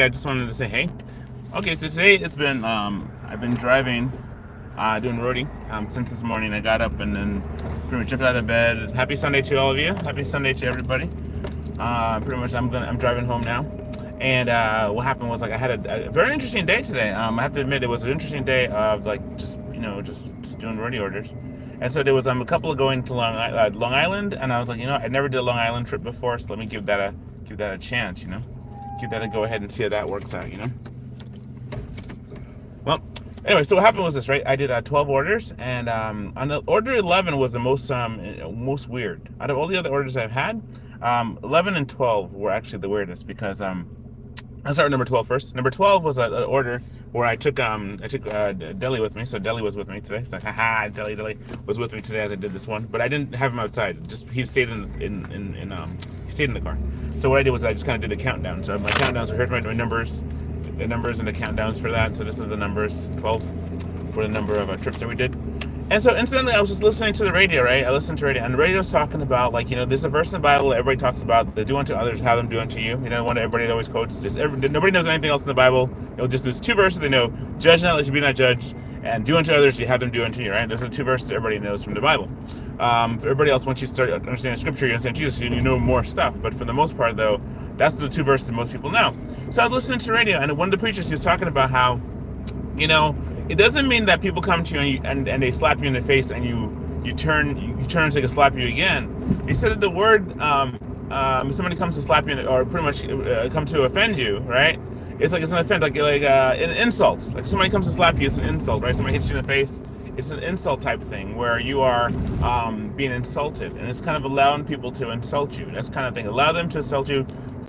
I just wanted to say hey. Okay, so today it's been I've been driving, doing roadie since this morning. I got up and then pretty much jumped out of bed. Happy Sunday to all of you. Happy Sunday to everybody. Pretty much I'm driving home now. And what happened was like I had a very interesting day today. I have to admit it was an interesting day of like just doing roadie orders. And so there was a couple of going to Long Island, and I was like, I never did a Long Island trip before, so let me give that a chance, give that a go ahead and see how that works out. Well, anyway, so what happened was this, right? I did 12 orders, and on the order 11 was the most weird out of all the other orders I've had. 11 and 12 were actually the weirdest because I'll start with number 12 first. Number 12 was an order where I took Deli with me. So Deli was with me today. It's like, haha, Deli was with me today as I did this one. But I didn't have him outside. Just he stayed he stayed in the car. So what I did was I just kind of did a countdown. So my countdowns were here's my numbers, the numbers and the countdowns for that. So this is the numbers 12 for the number of trips that we did. And so incidentally, I was just listening to the radio, right? I listened to radio, and the radio's talking about, like, there's a verse in the Bible that everybody talks about, the do unto others, have them do unto you. One that everybody always quotes. Nobody knows anything else in the Bible. There's two verses they know: judge not, lest you be not judged, and do unto others, you have them do unto you, right? Those are two verses everybody knows from the Bible. For everybody else, once you start understanding Scripture, you understand Jesus, you know more stuff. But for the most part, though, that's the two verses most people know. So I was listening to the radio, and one of the preachers, he was talking about how, it doesn't mean that people come to you and they slap you in the face and you turn and take a slap you again. He said that the word if somebody comes to slap you or pretty much come to offend you, right? It's like it's an offense, like an insult. Like somebody comes to slap you, it's an insult, right? Somebody hits you in the face, it's an insult type thing where you are being insulted, and it's kind of allowing people to insult you. That's kind of thing. Allow them to insult you.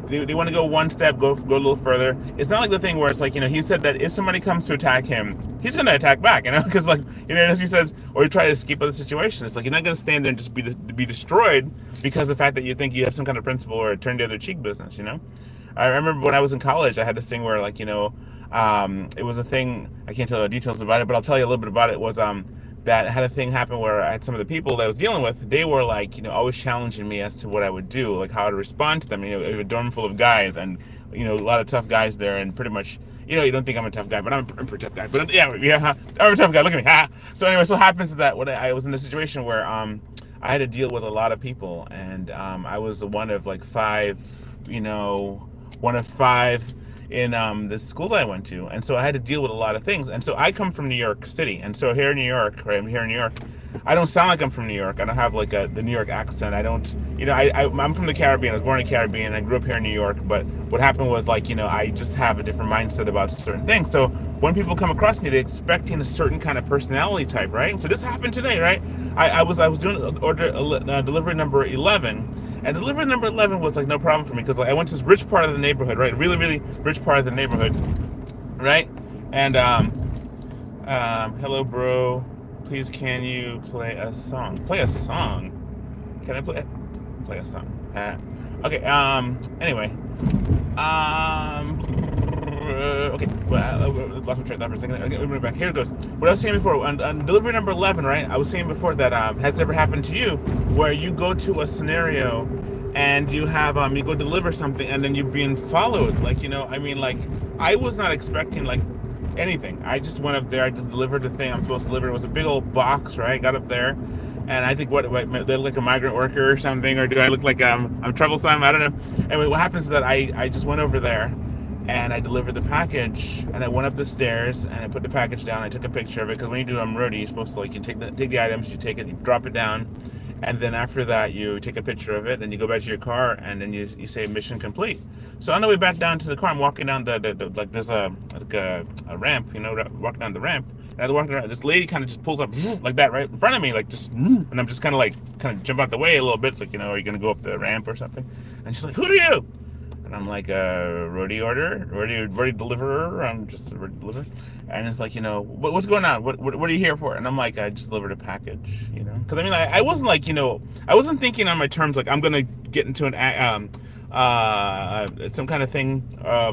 They want to go one step, go a little further. It's not like the thing where it's like, he said that if somebody comes to attack him, he's going to attack back, because like, as he says, or you try to escape the situation. It's like, you're not going to stand there and just be destroyed because of the fact that you think you have some kind of principle or turn the other cheek business, I remember when I was in college, I had this thing where like, it was a thing, I can't tell you the details about it, but I'll tell you a little bit about it, was that had a thing happen where I had some of the people that I was dealing with, they were like, always challenging me as to what I would do, like how to respond to them. A dorm full of guys, and a lot of tough guys there, and pretty much, you don't think I'm a tough guy, but I'm a pretty tough guy. But yeah, I'm a tough guy. Look at me, ha. So anyway, so happens that I was in a situation where I had to deal with a lot of people, and I was one of like five, one of five in the school that I went to, and so I had to deal with a lot of things. And so I come from New York City, and so here in New York, right? I'm here in New York. I don't sound like I'm from New York. I don't have like the New York accent. I don't, I'm from the Caribbean. I was born in the Caribbean. I grew up here in New York. But what happened was like, I just have a different mindset about certain things. So when people come across me, they're expecting a certain kind of personality type, right? So this happened today, right? I was doing delivery number 11. And delivery number 11 was like no problem for me because like I went to this rich part of the neighborhood, right? Really, really rich part of the neighborhood, right? And hello, bro. Please, can you play a song? Play a song? Can I play a song? Okay. Anyway. Okay. Well, I lost my train of thought for a second. Okay, we're back. Here it goes. What I was saying before on delivery number 11, right? I was saying before that has it ever happened to you where you go to a scenario and you have you go deliver something and then you're being followed? Like like I was not expecting like anything. I just went up there. I just delivered the thing I'm supposed to deliver. It was a big old box, right? Got up there. And I think what they look like a migrant worker or something, or do I look like I'm troublesome? I don't know. Anyway, what happens is that I just went over there and I delivered the package, and I went up the stairs and I put the package down. I took a picture of it because when you do roadie, you're supposed to you take the items, you take it, you drop it down, and then after that you take a picture of it, then you go back to your car, and then you say mission complete. So on the way back down to the car, I'm walking down the like there's a ramp, walking down the ramp. And I was walking around, this lady kind of just pulls up like that right in front of me, like just, and I'm just kind of jump out the way a little bit. It's like, are you going to go up the ramp or something? And she's like, who are you? And I'm like, roadie deliverer. I'm just a roadie deliverer. And it's like, what's going on? What are you here for? And I'm like, I just delivered a package, Because I wasn't like, I wasn't thinking on my terms like I'm going to get into some kind of thing,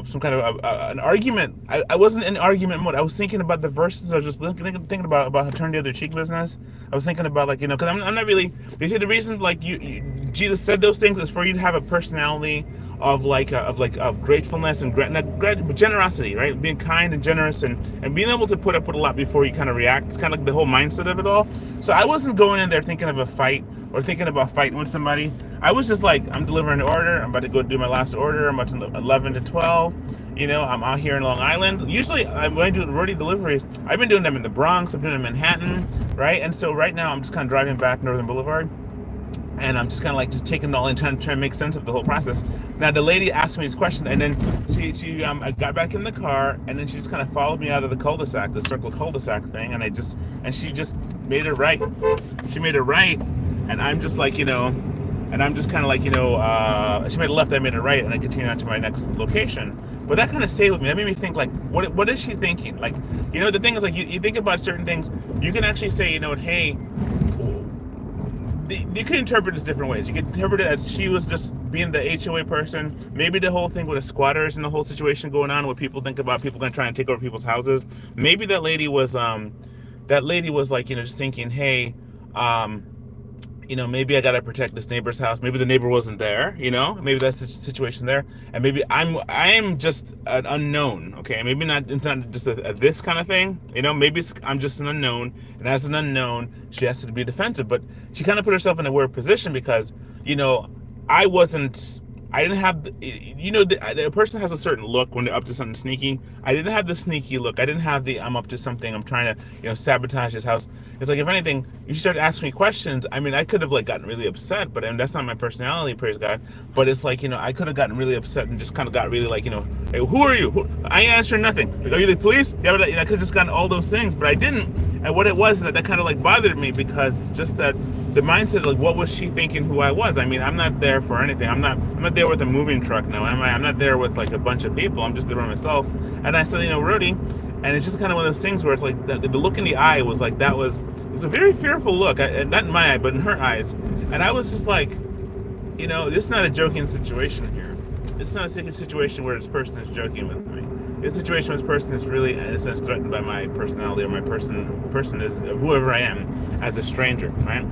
some kind of an argument. I wasn't in argument mode. I was thinking about the verses. I was just thinking about how turn the other cheek business. I was thinking about like, because I'm not really. They say the reason like Jesus said those things is for you to have a personality of gratefulness and generosity, right? Being kind and generous, and being able to put up with a lot before you kind of react. It's kind of like the whole mindset of it all. So I wasn't going in there thinking of a fight or thinking about fighting with somebody. I was just like, I'm delivering an order. I'm about to go do my last order. I'm about to 11 to 12. I'm out here in Long Island. Usually, when I do Roadie deliveries, I've been doing them in the Bronx. I'm doing them in Manhattan, right? And so right now, I'm just kind of driving back Northern Boulevard, and I'm just kind of like just taking it all in, trying to make sense of the whole process. Now the lady asked me these questions, and then I got back in the car, and then she just kind of followed me out of the cul-de-sac, the circle cul-de-sac thing, and she just made it right. She made it right, and I'm just like, and I'm just kind of like, she made a left, I made a right, and I continued on to my next location. But that kind of stayed with me. That made me think, like, what is she thinking? Like, the thing is, like, you think about certain things, you can actually say, hey, you can interpret it different ways. You can interpret it as she was just being the HOA person. Maybe the whole thing with the squatters and the whole situation going on, what people think about people going to try and take over people's houses. Maybe that lady was like, just thinking, hey, maybe I gotta protect this neighbor's house. Maybe the neighbor wasn't there, maybe that's the situation there, and maybe I'm just an unknown. Okay, maybe it's not just a this kind of thing, maybe I'm just an unknown, and as an unknown, she has to be defensive. But she kind of put herself in a weird position because, I didn't have, the person has a certain look when they're up to something sneaky. I didn't have the sneaky look. I didn't have the, I'm up to something, I'm trying to, sabotage his house. It's like, if anything, if you start asking me questions, I mean, I could have, like, gotten really upset, but that's not my personality, praise God. But it's like, I could have gotten really upset and just kind of got really like, hey, who are you? I answer nothing. Like, are you the police? Yeah, but, I could have just gotten all those things, but I didn't. And what it was that kind of like bothered me, because just that the mindset, like, what was she thinking who I was? I mean, I'm not there for anything. I'm not there with a moving truck now. I'm not there with like a bunch of people. I'm just there by myself. And I said, Roadie, and it's just kind of one of those things where it's like the look in the eye was like, it was a very fearful look. Not in my eye, but in her eyes. And I was just like, this is not a joking situation here. It's not a situation where this person is joking with me. It's a situation where this person is really, in a sense, threatened by my personality, or my person is whoever I am as a stranger, right?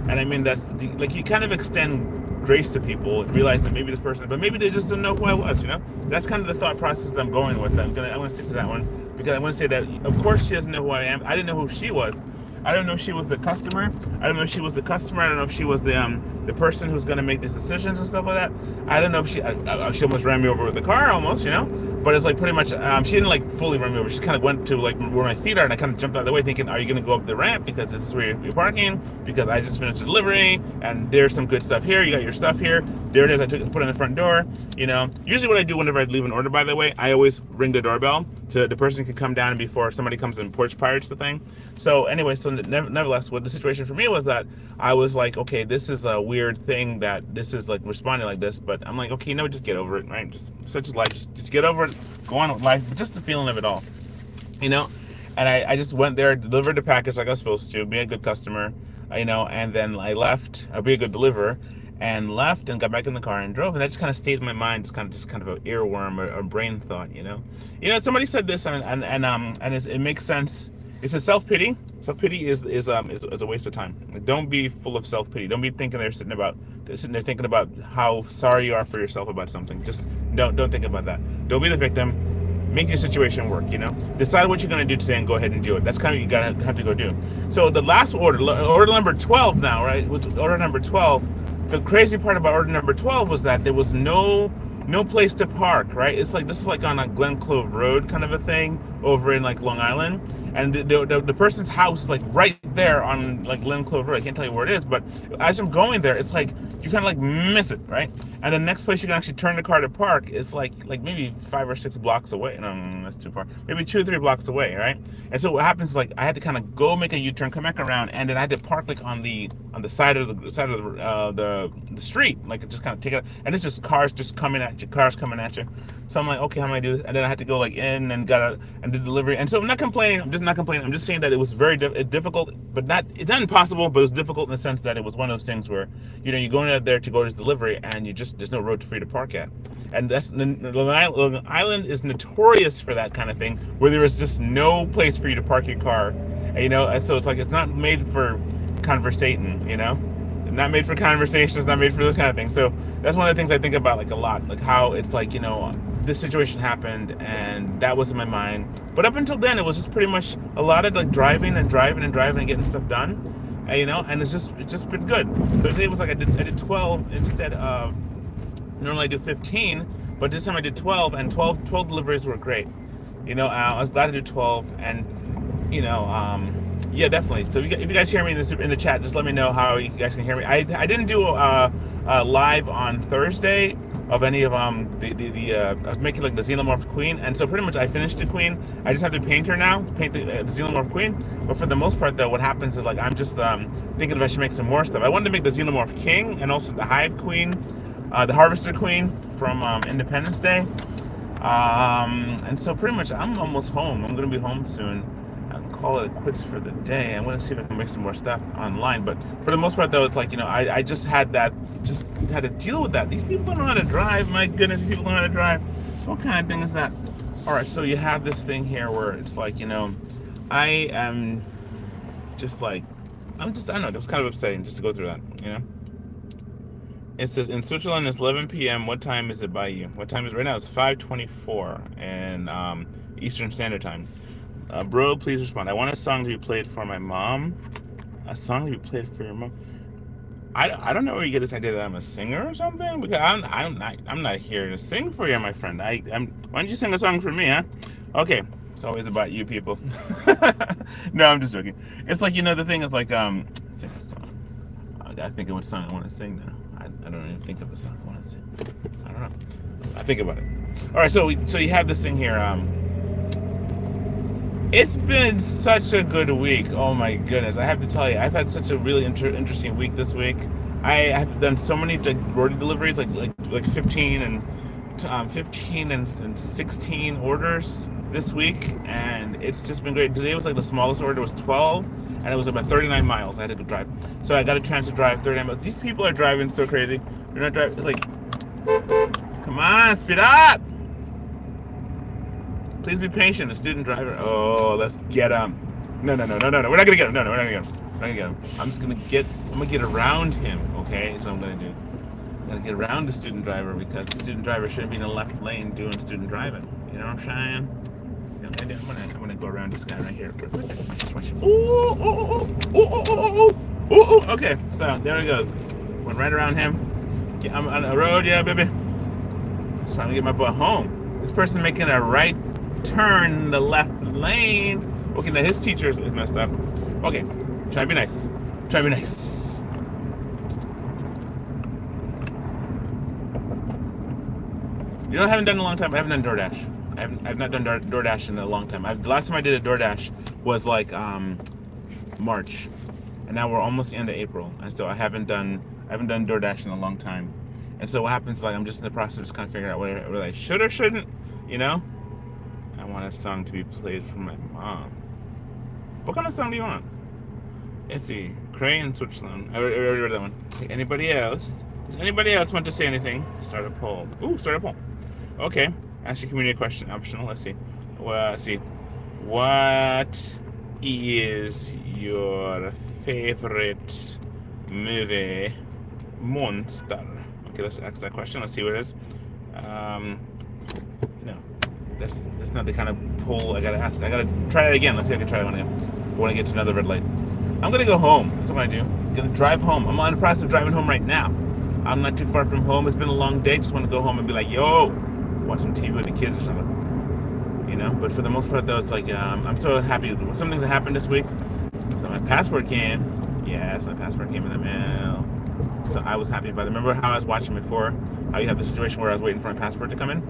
And I mean, that's like, you kind of extend grace to people and realize that maybe this person, but maybe they just didn't know who I was, That's kind of the thought process that I'm going with. I want to stick to that one, because I want to say that, of course, she doesn't know who I am. I didn't know who she was. I don't know if she was the customer. I don't know if she was the customer. I don't know if she was the person who's going to make these decisions and stuff like that. I don't know if she almost ran me over with the car, almost, But it's like pretty much, she didn't like fully run me over. She kind of went to like where my feet are, and I kind of jumped out of the way thinking, are you going to go up the ramp because this is where you're parking? Because I just finished the delivery, and there's some good stuff here. You got your stuff here. There it is. I put it in the front door. Usually what I do whenever I leave an order, by the way, I always ring the doorbell to the person can come down before somebody comes and porch pirates the thing. So anyway, nevertheless, what the situation for me was that I was like, okay, this is a weird thing that this is like responding like this, but I'm like, okay, just get over it, right? Just such is life. Just get over it. Go on with life, but just the feeling of it all, And I just went there, delivered the package like I was supposed to, be a good customer, and then I left, I'll be a good deliverer, and left and got back in the car and drove, and that just kind of stayed in my mind. It's kind of an earworm or a brain thought, Somebody said this, and it makes sense. It says self-pity. Self-pity is a waste of time. Like, don't be full of self-pity. Don't be sitting there thinking about how sorry you are for yourself about something. Just don't think about that. Don't be the victim. Make your situation work, Decide what you're going to do today and go ahead and do it. That's kind of what you have to go do. So the last order number 12 now, right? Order number 12. The crazy part about order number 12 was that there was no place to park, right? It's like, this is like on a Glen Clove Road kind of a thing over in like Long Island. And the person's house is like right there on like Glen Clove Road. I can't tell you where it is, but as I'm going there, it's like you kind of like miss it, right? And the next place you can actually turn the car to park is like maybe 5 or 6 blocks away. No, that's too far. Maybe 2 or 3 blocks away, right? And so what happens is, like, I had to kind of go make a U-turn, come back around, and then I had to park like on the side of the street, like just kind of take it. And it's just cars coming at you. So I'm like, okay, how am I do this? And then I had to go like in and got out and did delivery. And so I'm not complaining. I'm just not complaining. I'm just saying that it was very difficult, but it's not impossible, but it was difficult in the sense that it was one of those things where, you go in there to go to delivery, and there's no road for you to park at. And Long Island is notorious for that kind of thing, where there is just no place for you to park your car. And so it's like, it's not made for conversating, not made for conversations, not made for this kind of thing. So that's one of the things I think about like a lot, like how it's like, this situation happened and that was in my mind. But up until then, it was just pretty much a lot of like driving and getting stuff done. And it's just been good. The day was like I did 12 instead of, normally I do 15, but this time I did 12, and 12 deliveries were great. I was glad to do 12, and yeah, definitely. So if you guys hear me in the chat, just let me know how you guys can hear me. I didn't do live on Thursday of any of I was making like the xenomorph queen, and so pretty much I finished the queen. I just have to paint her now, paint the xenomorph queen. But for the most part, though, what happens is like I'm just thinking if I should make some more stuff. I wanted to make the xenomorph king and also the hive queen, the harvester queen from Independence Day. And so pretty much I'm almost home. I'm gonna be home soon. I'll call it quits for the day. I'm gonna see if I can make some more stuff online. But for the most part, though, it's like I just had to deal with that. These people don't know how to drive. My goodness, people don't know how to drive. What kind of thing is that? All right, so you have this thing here where it's like I am just like I don't know. It was kind of upsetting just to go through that. It says in Switzerland it's 11 p.m. What time is it by you? What time is it right now? It's 5:24 and Eastern Standard Time. Bro, please respond. I want a song to be played for my mom. A song to be played for your mom. I don't know where you get this idea that I'm a singer or something, because I'm not here to sing for you, my friend. Why don't you sing a song for me, huh? Okay, it's always about you people. No, I'm just joking. It's like the thing is like sing a song. I gotta think of what song I want to sing now. I don't even think of a song I want to sing. I don't know. I think about it. All right, so you have this thing here. It's been such a good week. Oh my goodness, I have to tell you, I've had such a really interesting week this week. I have done so many like Roadie deliveries, like 15 and 16 orders this week, and it's just been great. Today was like the smallest order was 12, and it was about 39 miles I had to go drive. So I got a chance to drive 39 miles. These people are driving so crazy. They're not driving. It's like, come on, speed up. Please be patient. A student driver. Oh, let's get him. No. We're not gonna get him. No, we're not gonna get him. We're not gonna get him. I'm gonna get around him. Okay, that's what I'm gonna do. I'm gonna get around the student driver because the student driver shouldn't be in the left lane doing student driving. You know what I'm saying? I'm gonna go around this guy right here. Ooh. Okay, so there he goes. Went right around him. I'm on the road, yeah, baby. Just trying to get my butt home. This person making a right turn in the left lane. Okay, now his teacher is messed up. Okay, try to be nice. Try to be nice. I haven't done in a long time. I haven't done DoorDash. I've not done DoorDash in a long time. The last time I did a DoorDash was like March, and now we're almost into April, and so I haven't done DoorDash in a long time. And so what happens is like I'm just in the process of just kind of figuring out whether I should or shouldn't. I want a song to be played for my mom. What kind of song do you want? Let's see. Cray in Switzerland. I already read that one. Okay, anybody else? Does anybody else want to say anything? Start a poll. Ooh, start a poll. Okay. Ask your community question. Optional. Let's see. Well, let's see. What is your favorite movie monster? Okay, let's ask that question. Let's see what it is. No, that's not the kind of poll I gotta ask. I gotta try it again. Let's see if I can try it one again. I want to get to another red light. I'm gonna go home. That's what I do. I'm gonna drive home. I'm in the process of driving home right now. I'm not too far from home. It's been a long day. Just want to go home and be like, yo, watch some TV with the kids or something. But for the most part, though, it's like I'm so happy. Something that happened this week. So my passport came. Yes, my passport came in the mail. So I was happy about it. Remember how I was watching before? How you have the situation where I was waiting for my passport to come in?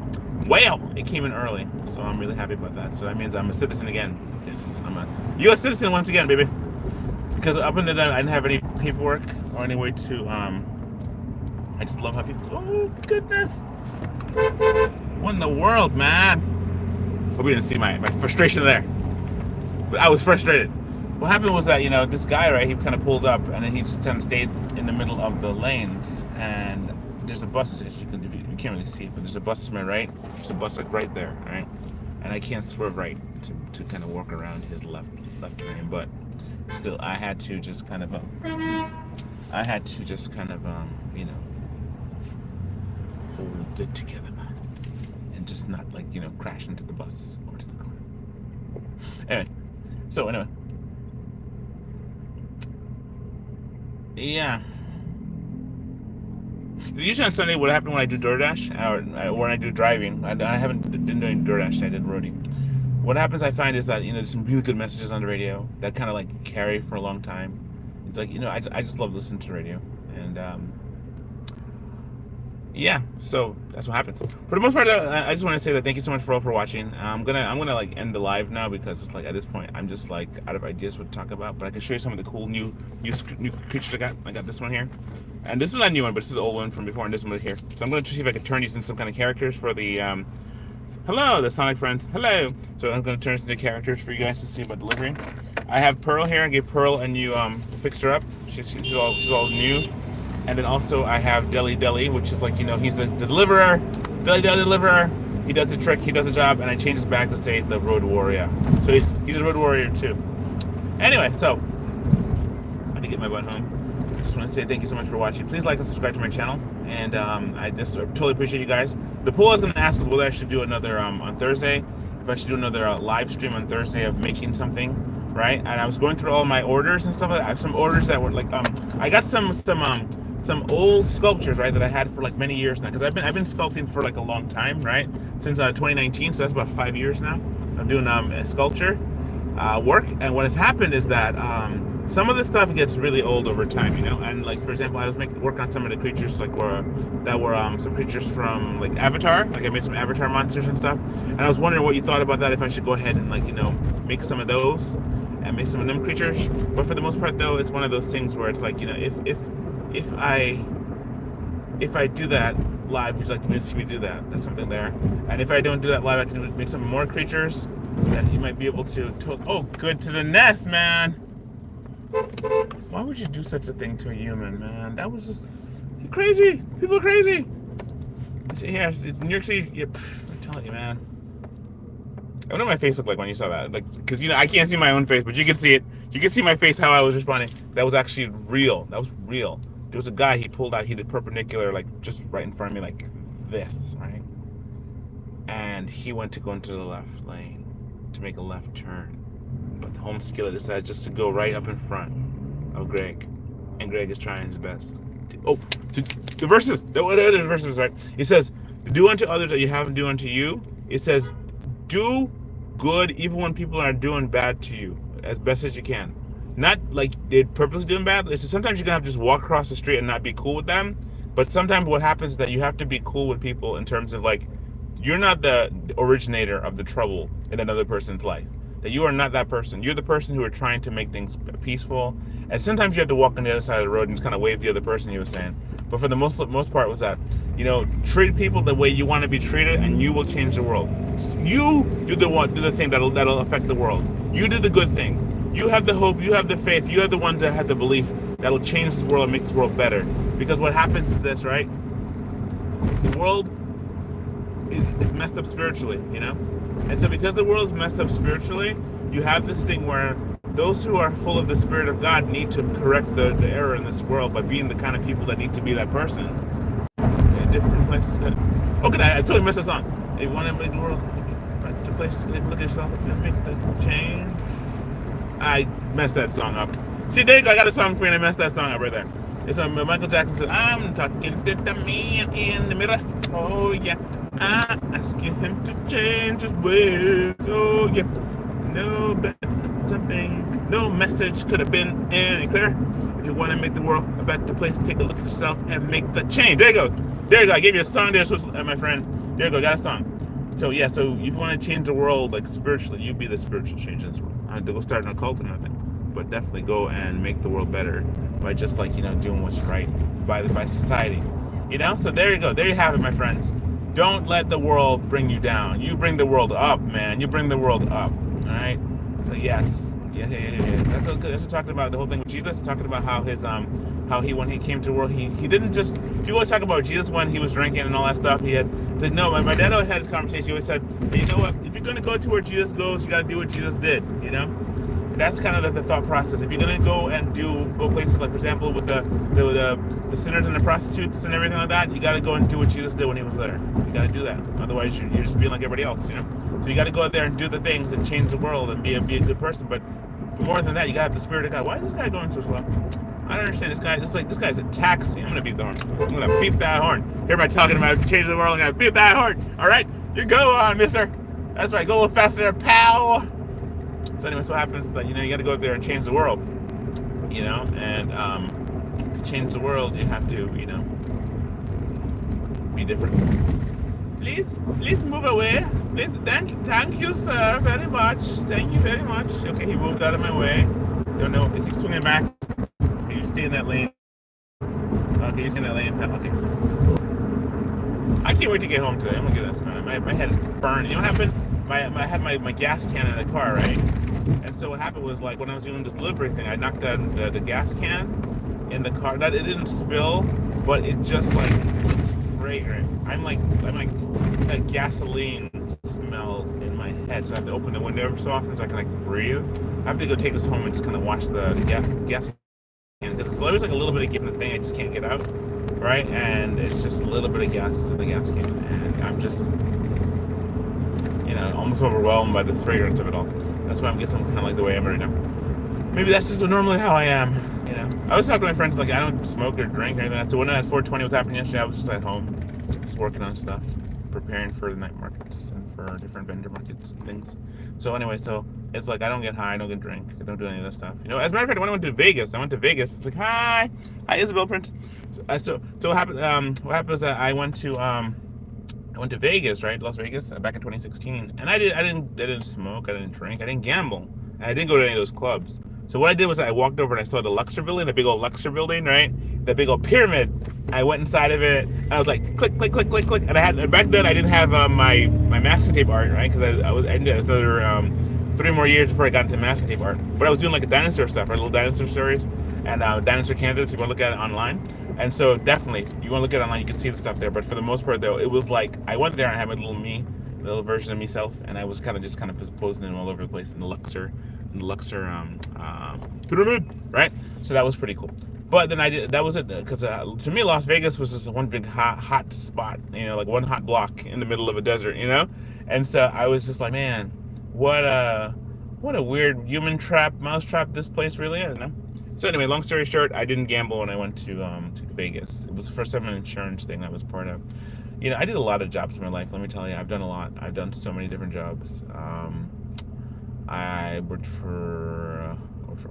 Well, it came in early. So I'm really happy about that. So that means I'm a citizen again. Yes, I'm a U.S. citizen once again, baby. Because up until then, I didn't have any paperwork or any way to, I just love how people, oh, goodness. What in the world, man? Hope you didn't see my frustration there. But I was frustrated. What happened was that, this guy, right, he kind of pulled up and then he just kind of stayed in the middle of the lanes. And there's a bus, you can't really see it, but there's a bus to my right. There's a bus like right there, right? And I can't swerve right to kind of walk around his left lane, but still I had to just kind of I had to just kind of, you know, hold it together, man, and just not like, you know, crash into the bus or to the car. Anyway, so anyway, yeah. Usually on Sunday, what happened when I do DoorDash or when I do driving, I haven't been doing DoorDash. I did Roadie. What happens, I find, is that, you know, there's some really good messages on the radio that kind of like carry for a long time. It's like, you know, I just love listening to the radio, and yeah, so that's what happens. For the most part, I just want to say that thank you so much for all for watching. I'm gonna like end the live now because it's like at this point I'm just like out of ideas what to talk about. But I can show you some of the cool new creatures I got. I got this one here, and this is not a new one, but this is an old one from before, and this one right here. So I'm gonna see if I can turn these into some kind of characters for the hello, the Sonic friends. Hello. So I'm gonna turn this into characters for you guys to see about delivering. I have Pearl here. I gave Pearl a new fixed her up. She's all new. And then also I have Deli, which is like, you know, he's the deliverer, Deli deliverer. He does the trick, he does the job, and I change his back to say the Road Warrior. So he's a Road Warrior too. Anyway, so I had to get my butt home. I just want to say thank you so much for watching. Please like and subscribe to my channel, and I just totally appreciate you guys. The poll I was going to ask is whether I should do another on Thursday, if I should do another live stream on Thursday of making something. Right, and I was going through all my orders and stuff. I have some orders that were like, I got some old sculptures, right, that I had for like many years now, because I've been sculpting for like a long time, right, since 2019. So that's about 5 years now. I'm doing a sculpture work, and what has happened is that some of the stuff gets really old over time, you know. And like, for example, I was work on some of the creatures like that were some creatures from like Avatar. Like I made some Avatar monsters and stuff, and I was wondering what you thought about that. If I should go ahead and like, you know, make some of those and make some of them creatures. But for the most part, though, it's one of those things where it's like, you know, if I do that live, would you like to see me do that? That's something there. And if I don't do that live, I can make some more creatures that you might be able to. Oh, good to the nest, man. Why would you do such a thing to a human, man? That was just crazy. People are crazy. Here, it's New York City. Yeah, I'm telling you, man. I wonder what my face looked like when you saw that. Like, because, you know, I can't see my own face, but you can see it. You can see my face, how I was responding. That was actually real. That was real. There was a guy, he pulled out, he did perpendicular, like, just right in front of me, like this, right? And he went to go into the left lane to make a left turn. But the home skillet decided just to go right up in front of Greg. And Greg is trying his best. The verses. The verses, right? It says, do unto others that you haven't do unto you. It says, do good even when people are doing bad to you as best as you can. Not like they're purposely doing bad. It's just sometimes you're gonna have to just walk across the street and not be cool with them. But sometimes what happens is that you have to be cool with people in terms of like, you're not the originator of the trouble in another person's life. That you are not that person. You're the person who are trying to make things peaceful. And sometimes you have to walk on the other side of the road and just kind of wave the other person, you were saying. But for the most part was that, you know, treat people the way you want to be treated, and you will change the world. You do the thing that'll affect the world. You do the good thing. You have the hope, you have the faith, you are the ones that have the belief that'll change this world and make this world better. Because what happens is this, right? The world is messed up spiritually, you know? And so because the world is messed up spiritually, you have this thing where those who are full of the Spirit of God need to correct the error in this world by being the kind of people that need to be that person in different places. Okay, I totally messed that song. If you want to make the world right to place, look at yourself and make the change. I messed that song up. See, there you go. I got a song for you, and I messed that song up right there. It's Michael Jackson said, I'm talking to the man in the mirror. Oh, yeah. I ask him to change his ways. Oh, yeah. No, but something, no message could have been any clearer. If you want to make the world a better place, take a look at yourself and make the change. There you go. There you go. I gave you a song there, my friend. There you go. Got a song. So, yeah, so if you want to change the world, like, spiritually, you be the spiritual change in this world. I don't have to go start an occult or nothing. But definitely go and make the world better by just, like, you know, doing what's right by society. You know? So there you go. There you have it, my friends. Don't let the world bring you down. You bring the world up, man. You bring the world up. All right? So, yes. Yeah. That's what we're talking about, the whole thing with Jesus. Talking about how his, how he, when he came to the world, he didn't just, people always talk about Jesus when he was drinking and all that stuff. He said, no, my dad always had this conversation. He always said, hey, you know what? If you're going to go to where Jesus goes, you got to do what Jesus did, you know? that's kind of the thought process. If you're gonna go places like, for example, with the sinners and the prostitutes and everything like that, you got to go and do what Jesus did when he was there. You got to do that. Otherwise, you're just being like everybody else, you know. So you got to go out there and do the things and change the world and be a good person. But more than that, you got to have the spirit of God. Why is this guy going so slow? I don't understand this guy. It's like, this guy's a taxi. I'm gonna beep the horn. I'm gonna beep that horn. Hear me talking about changing the world? I'm gonna beep that horn. All right, you go on, mister. That's right. Go a little faster there, pal. So anyway, so what happens is that, you know, you got to go out there and change the world. You know, and to change the world, you have to, you know, be different. Please move away. Please, thank you, sir, very much. Thank you very much. Okay, he moved out of my way. Don't know. Is he swinging back? Okay, you stay in that lane. Okay, you stay in that lane. Okay. I can't wait to get home today. Oh my goodness, man. My head is burning. You know what happened? I had my gas can in the car, right? And so what happened was, like, when I was doing this delivery thing, I knocked out the gas can in the car. It didn't spill, but it just, like, it's fragrant. I'm like that gasoline smells in my head, so I have to open the window every so often so I can, like, breathe. I have to go take this home and just kind of wash the gas can, because there's always like a little bit of gas in the thing I just can't get out, right? And it's just a little bit of gas in the gas can, and I'm just, you know, almost overwhelmed by the fragrance of it all. That's why I'm guessing I'm kind of like the way I am right now. Maybe that's just normally how I am, you know. I was talking to my friends, like, I don't smoke or drink or anything like that. So when I had 420, what happened yesterday, I was just at home, just working on stuff, preparing for the night markets and for different vendor markets and things. So anyway, so it's like I don't get high, I don't get drink, I don't do any of that stuff. You know, as a matter of fact, when I went to Vegas, it's like, hi Isabel Prince. So what happened? What happened was that I went to Vegas, right? Las Vegas, back in 2016, and I didn't smoke, I didn't drink, I didn't gamble, and I didn't go to any of those clubs. So what I did was I walked over and I saw the Luxor building, the big old Luxor building, right? The big old pyramid. I went inside of it, and I was like, click, click, click, click, click, and back then I didn't have my masking tape art, right? Because I did another 3 more years before I got into masking tape art. But I was doing like a dinosaur stuff, right? Little dinosaur stories, and dinosaur candidates. You want to look at it online. And so definitely, you want to look at it online, you can see the stuff there. But for the most part, though, it was like I went there and I had my little version of myself, and I was kind of posing them all over the place in the Luxor pyramid, right? So that was pretty cool. But then that was it, because to me, Las Vegas was just one big hot spot, you know, like one hot block in the middle of a desert, you know. And so I was just like, man, what a weird human trap, mouse trap this place really is, you know. So anyway, long story short, I didn't gamble when I went to Vegas. It was the first time an insurance thing I was part of. You know, I did a lot of jobs in my life. Let me tell you, I've done a lot. I've done so many different jobs. I worked for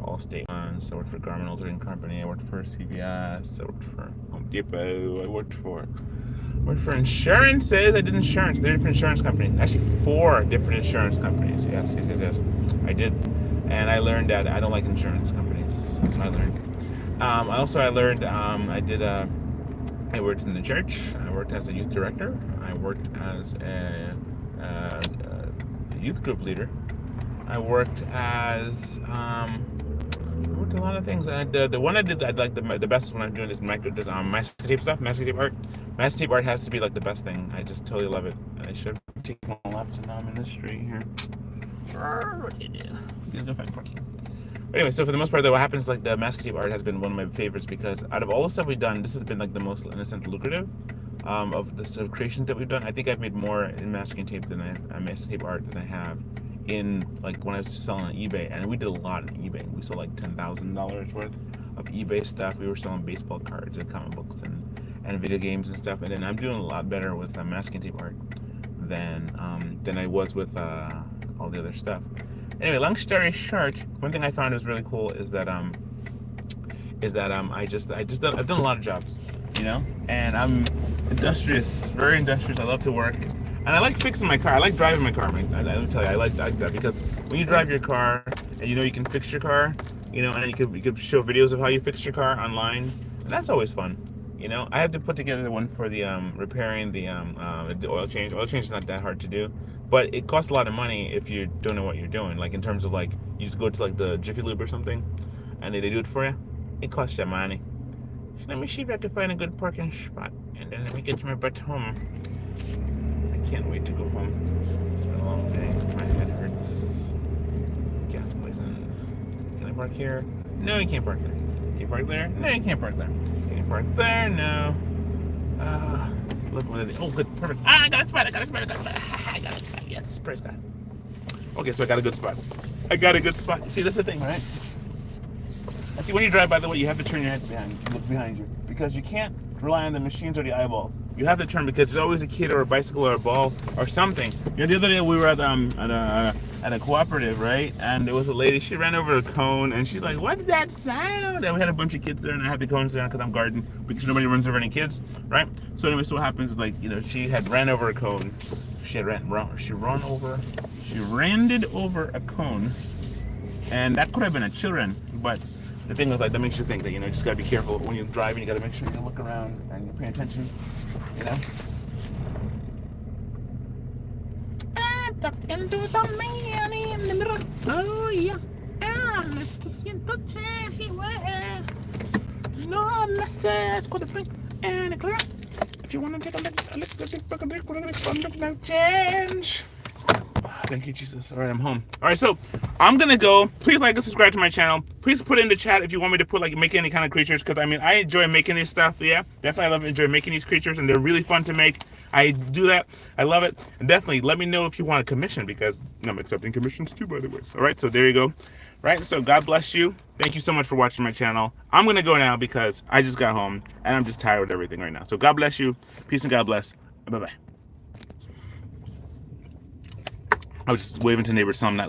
Allstate once. I worked for Garment Altering Company. I worked for CVS. I worked for Home Depot. I worked for insurances. I did insurance. 3 different insurance companies. Actually, 4 different insurance companies. Yes. I did. And I learned that I don't like insurance companies. That's what I learned. I worked in the church. I worked as a youth director. I worked as a youth group leader. I worked a lot of things. And the one I did, I'd like the best when I'm doing this masking tape stuff, masking tape art. Masking tape art has to be like the best thing. I just totally love it. And I should take my left, and now I'm in the street here. What do you do? Anyway, so for the most part, though, what happens, like, the masking tape art has been one of my favorites, because out of all the stuff we've done, this has been like the most, in a sense, lucrative of the sort of creations that we've done. I think I've made more in masking tape masking tape art than I have in, like, when I was selling on eBay. And we did a lot on eBay. We sold like $10,000 worth of eBay stuff. We were selling baseball cards and comic books and video games and stuff. And then I'm doing a lot better with masking tape art than I was with all the other stuff. Anyway, long story short, one thing I found was really cool is that I've done a lot of jobs, you know, and I'm industrious, very industrious. I love to work, and I like fixing my car. I like driving my car. I tell you, I like that, because when you drive your car, and you know you can fix your car, you know, and you could show videos of how you fix your car online, and that's always fun. You know, I have to put together one for the repairing the oil change. Oil change is not that hard to do, but it costs a lot of money if you don't know what you're doing. Like, in terms of, like, you just go to, like, the Jiffy Lube or something, and they do it for you. It costs you money. So let me see if I can find a good parking spot, and then let me get my butt home. I can't wait to go home. It's been a long day. My head hurts. Gas poison. park here. No, you can't park there. Can you park there? No, you can't park there. Can you park there? No. Look what it is. Oh, good, perfect. Ah, I got a spot. I got a spot. I got a spot. I got a spot. Yes, praise God. Okay, so I got a good spot. I got a good spot. You see, that's the thing, right? I see when you drive, by the way, you have to turn your head look behind you, because you can't rely on the machines or the eyeballs. You have to turn, because there's always a kid or a bicycle or a ball or something. You know, the other day we were at a cooperative, right? And there was a lady. She ran over a cone, and she's like, "What's that sound?" And we had a bunch of kids there, and I had the cones there because I'm guarding, because nobody runs over any kids, right? So anyway, so what happens is, like, you know, she had ran over a cone. She ran over a cone, and that could have been a children, but the thing was, like, that makes you think that, you know, you just gotta be careful when you're driving. You gotta make sure you look around and you're paying attention, you know. I'm talking to the man in the mirror. Oh yeah, I'm looking to everywhere. No message could have been any clearer. If you want to get a little change. Thank you, Jesus. All right, I'm home. All right, so I'm gonna go. Please like and subscribe to my channel. Please put in the chat if you want me to put, like, make any kind of creatures, because I mean, I enjoy making this stuff. Yeah, definitely, enjoy making these creatures, and they're really fun to make. I do that. I love it. And definitely let me know if you want a commission, because I'm accepting commissions too, by the way. All right, so there you go. Right, so God bless you. Thank you so much for watching my channel. I'm gonna go now because I just got home and I'm just tired with everything right now. So God bless you. Peace and God bless. Bye bye. I was just waving to neighbors, so I'm not leaving.